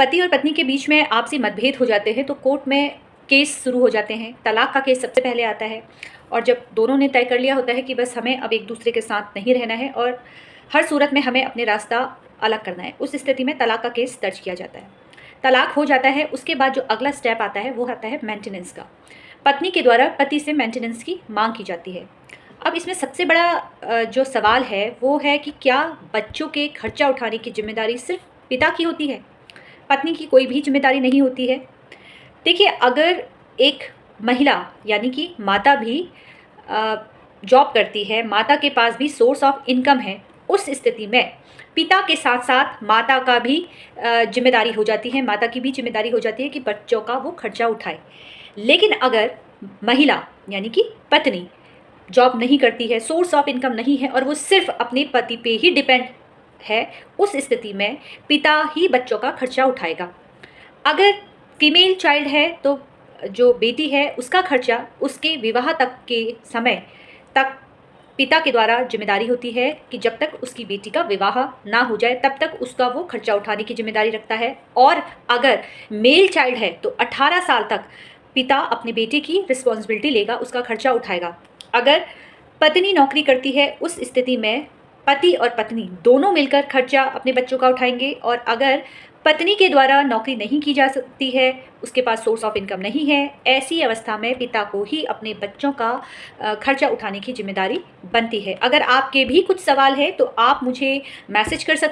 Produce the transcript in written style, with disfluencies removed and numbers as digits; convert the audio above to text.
पति और पत्नी के बीच में आपसी मतभेद हो जाते हैं तो कोर्ट में केस शुरू हो जाते हैं। तलाक का केस सबसे पहले आता है और जब दोनों ने तय कर लिया होता है कि बस हमें अब एक दूसरे के साथ नहीं रहना है और हर सूरत में हमें अपने रास्ता अलग करना है, उस स्थिति में तलाक का केस दर्ज किया जाता है। तलाक हो जाता है, उसके बाद जो अगला स्टेप आता है वो आता है मेंटेनेंस का। पत्नी के द्वारा पति से मेंटेनेंस की मांग की जाती है। अब इसमें सबसे बड़ा जो सवाल है वो है कि क्या बच्चों के खर्चा उठाने की जिम्मेदारी सिर्फ पिता की होती है, पत्नी की कोई भी जिम्मेदारी नहीं होती है? देखिए, अगर एक महिला यानी कि माता भी जॉब करती है, माता के पास भी सोर्स ऑफ इनकम है, उस स्थिति में पिता के साथ साथ माता का भी जिम्मेदारी हो जाती है, माता की भी जिम्मेदारी हो जाती है कि बच्चों का वो खर्चा उठाए। लेकिन अगर महिला यानी कि पत्नी जॉब नहीं करती है, सोर्स ऑफ इनकम नहीं है और वो सिर्फ अपने पति पे ही डिपेंड है, उस स्थिति में पिता ही बच्चों का खर्चा उठाएगा। अगर फीमेल चाइल्ड है तो जो बेटी है उसका खर्चा उसके विवाह तक के समय तक पिता के द्वारा जिम्मेदारी होती है कि जब तक उसकी बेटी का विवाह ना हो जाए तब तक उसका वो खर्चा उठाने की जिम्मेदारी रखता है। और अगर मेल चाइल्ड है तो 18 साल तक पिता अपने बेटे की रिस्पॉन्सिबिलिटी लेगा, उसका खर्चा उठाएगा। अगर पत्नी नौकरी करती है उस स्थिति में पति और पत्नी दोनों मिलकर खर्चा अपने बच्चों का उठाएंगे। और अगर पत्नी के द्वारा नौकरी नहीं की जा सकती है, उसके पास सोर्स ऑफ इनकम नहीं है, ऐसी अवस्था में पिता को ही अपने बच्चों का खर्चा उठाने की जिम्मेदारी बनती है। अगर आपके भी कुछ सवाल है तो आप मुझे मैसेज कर सकते